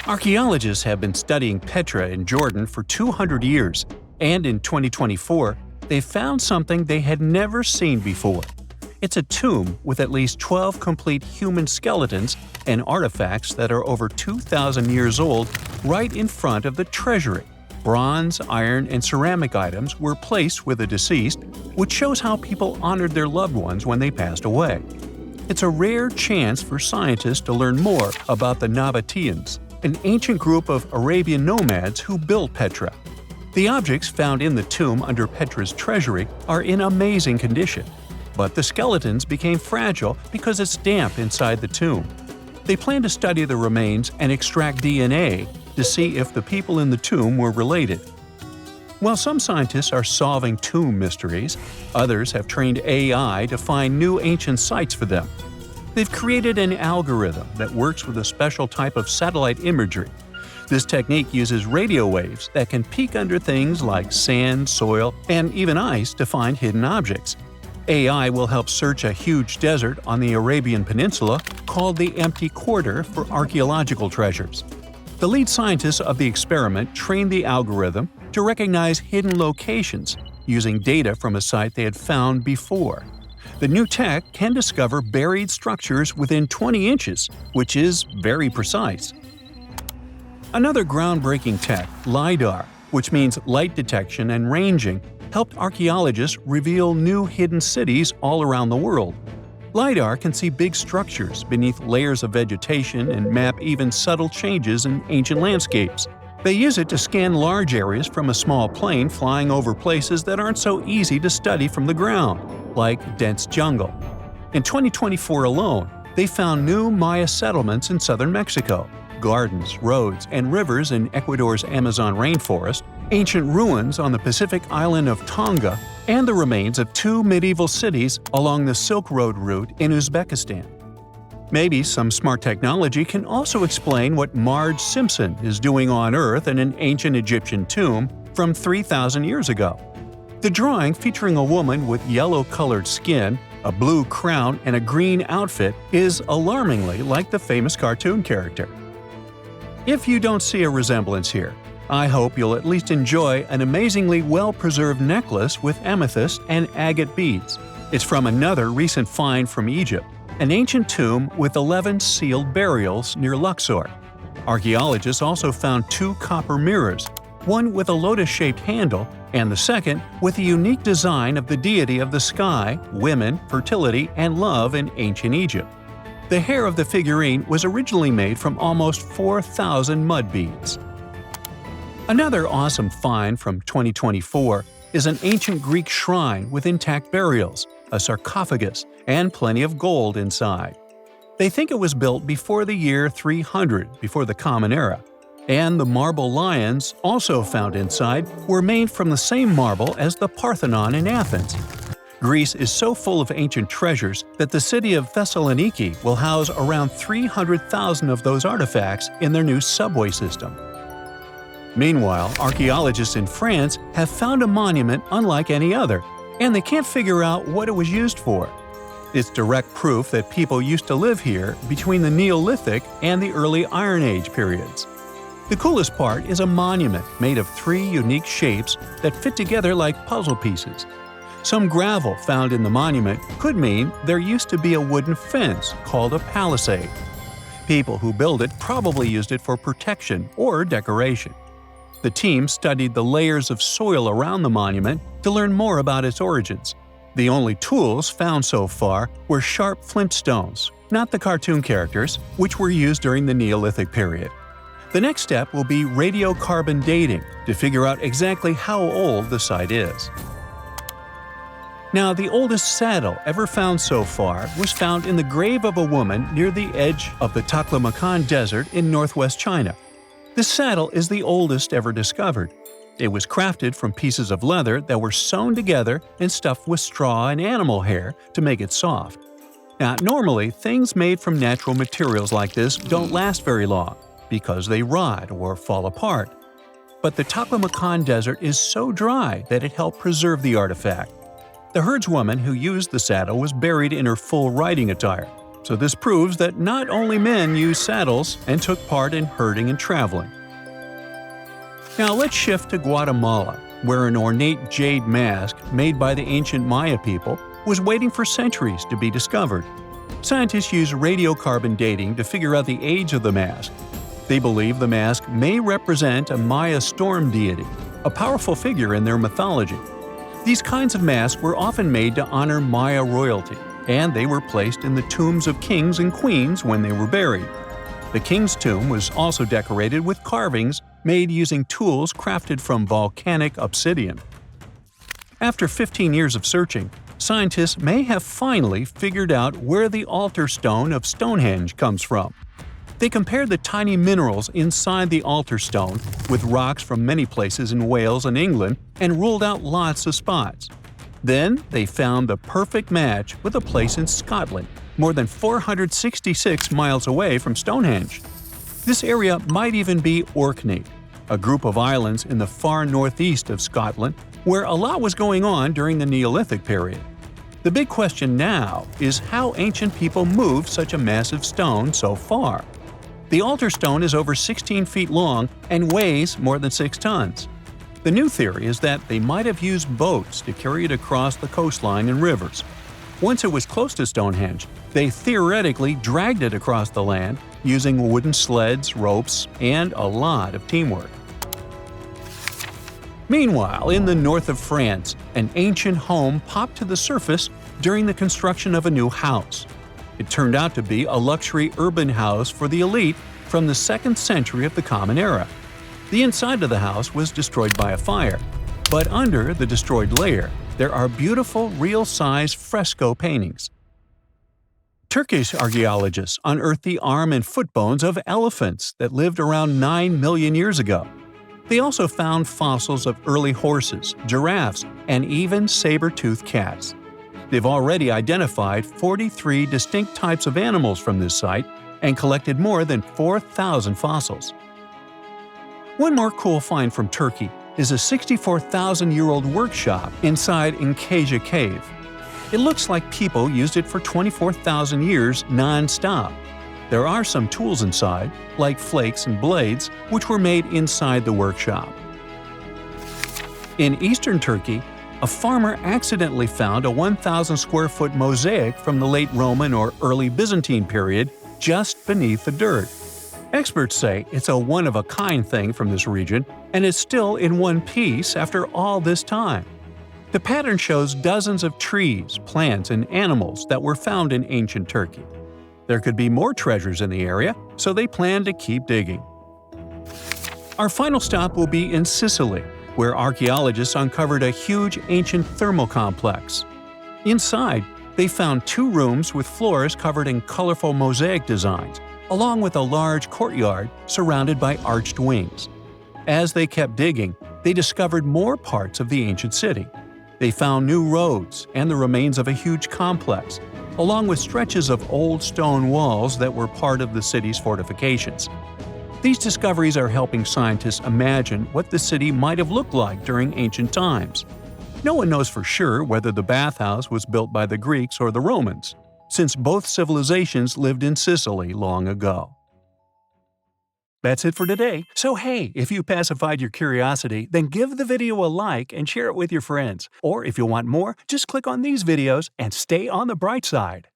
Archaeologists have been studying Petra in Jordan for 200 years, and in 2024, they found something they had never seen before. It's a tomb with at least 12 complete human skeletons and artifacts that are over 2,000 years old right in front of the treasury. Bronze, iron, and ceramic items were placed with the deceased, which shows how people honored their loved ones when they passed away. It's a rare chance for scientists to learn more about the Nabateans, an ancient group of Arabian nomads who built Petra. The objects found in the tomb under Petra's treasury are in amazing condition, but the skeletons became fragile because it's damp inside the tomb. They plan to study the remains and extract DNA to see if the people in the tomb were related. While some scientists are solving tomb mysteries, others have trained AI to find new ancient sites for them. They've created an algorithm that works with a special type of satellite imagery. This technique uses radio waves that can peek under things like sand, soil, and even ice to find hidden objects. AI will help search a huge desert on the Arabian Peninsula called the Empty Quarter for archaeological treasures. The lead scientists of the experiment trained the algorithm to recognize hidden locations using data from a site they had found before. The new tech can discover buried structures within 20 inches, which is very precise. Another groundbreaking tech, LiDAR, which means light detection and ranging, helped archaeologists reveal new hidden cities all around the world. LiDAR can see big structures beneath layers of vegetation and map even subtle changes in ancient landscapes. They use it to scan large areas from a small plane flying over places that aren't so easy to study from the ground, like dense jungle. In 2024 alone, they found new Maya settlements in southern Mexico, gardens, roads, and rivers in Ecuador's Amazon rainforest, ancient ruins on the Pacific island of Tonga, and the remains of two medieval cities along the Silk Road route in Uzbekistan. Maybe some smart technology can also explain what Marge Simpson is doing on Earth in an ancient Egyptian tomb from 3,000 years ago. The drawing, featuring a woman with yellow-colored skin, a blue crown, and a green outfit, is alarmingly like the famous cartoon character. If you don't see a resemblance here, I hope you'll at least enjoy an amazingly well-preserved necklace with amethyst and agate beads. It's from another recent find from Egypt, an ancient tomb with 11 sealed burials near Luxor. Archaeologists also found two copper mirrors, one with a lotus-shaped handle and the second with a unique design of the deity of the sky, women, fertility, and love in ancient Egypt. The hair of the figurine was originally made from almost 4,000 mud beads. Another awesome find from 2024 is an ancient Greek shrine with intact burials, a sarcophagus, and plenty of gold inside. They think it was built before the year 300 before the Common Era, and the marble lions, also found inside, were made from the same marble as the Parthenon in Athens. Greece is so full of ancient treasures that the city of Thessaloniki will house around 300,000 of those artifacts in their new subway system. Meanwhile, archaeologists in France have found a monument unlike any other, and they can't figure out what it was used for. It's direct proof that people used to live here between the Neolithic and the early Iron Age periods. The coolest part is a monument made of 3 unique shapes that fit together like puzzle pieces. Some gravel found in the monument could mean there used to be a wooden fence called a palisade. People who built it probably used it for protection or decoration. The team studied the layers of soil around the monument to learn more about its origins. The only tools found so far were sharp flintstones, not the cartoon characters, which were used during the Neolithic period. The next step will be radiocarbon dating to figure out exactly how old the site is. Now, the oldest saddle ever found so far was found in the grave of a woman near the edge of the Taklamakan Desert in northwest China. This saddle is the oldest ever discovered. It was crafted from pieces of leather that were sewn together and stuffed with straw and animal hair to make it soft. Now, normally, things made from natural materials like this don't last very long because they rot or fall apart. But the Taklamakan Desert is so dry that it helped preserve the artifact. The herdswoman who used the saddle was buried in her full riding attire. so this proves that not only men used saddles and took part in herding and traveling. Now let's shift to Guatemala, where an ornate jade mask made by the ancient Maya people was waiting for centuries to be discovered. Scientists use radiocarbon dating to figure out the age of the mask. They believe the mask may represent a Maya storm deity, a powerful figure in their mythology. These kinds of masks were often made to honor Maya royalty, and they were placed in the tombs of kings and queens when they were buried. The king's tomb was also decorated with carvings made using tools crafted from volcanic obsidian. After 15 years of searching, scientists may have finally figured out where the altar stone of Stonehenge comes from. They compared the tiny minerals inside the altar stone with rocks from many places in Wales and England and ruled out lots of spots. Then they found the perfect match with a place in Scotland, more than 466 miles away from Stonehenge. This area might even be Orkney, a group of islands in the far northeast of Scotland where a lot was going on during the Neolithic period. The big question now is how ancient people moved such a massive stone so far. The altar stone is over 16 feet long and weighs more than 6 tons. The new theory is that they might have used boats to carry it across the coastline and rivers. Once it was close to Stonehenge, they theoretically dragged it across the land using wooden sleds, ropes, and a lot of teamwork. Meanwhile, in the north of France, an ancient home popped to the surface during the construction of a new house. It turned out to be a luxury urban house for the elite from the 2nd century of the Common Era. The inside of the house was destroyed by a fire, but under the destroyed layer, there are beautiful, real-size fresco paintings. Turkish archaeologists unearthed the arm and foot bones of elephants that lived around 9 million years ago. They also found fossils of early horses, giraffes, and even saber-toothed cats. They've already identified 43 distinct types of animals from this site and collected more than 4,000 fossils. One more cool find from Turkey is a 64,000-year-old workshop inside Enkaja Cave. It looks like people used it for 24,000 years non-stop. There are some tools inside, like flakes and blades, which were made inside the workshop. In eastern Turkey, a farmer accidentally found a 1,000-square-foot mosaic from the late Roman or early Byzantine period just beneath the dirt. Experts say it's a one-of-a-kind thing from this region, and it's still in one piece after all this time. The pattern shows dozens of trees, plants, and animals that were found in ancient Turkey. There could be more treasures in the area, so they plan to keep digging. Our final stop will be in Sicily, where archaeologists uncovered a huge ancient thermal complex. Inside, they found 2 rooms with floors covered in colorful mosaic designs, along with a large courtyard surrounded by arched wings. As they kept digging, they discovered more parts of the ancient city. They found new roads and the remains of a huge complex, along with stretches of old stone walls that were part of the city's fortifications. These discoveries are helping scientists imagine what the city might have looked like during ancient times. No one knows for sure whether the bathhouse was built by the Greeks or the Romans, since both civilizations lived in Sicily long ago. That's it for today. So hey, if you pacified your curiosity, then give the video a like and share it with your friends. Or if you want more, just click on these videos and stay on the bright side.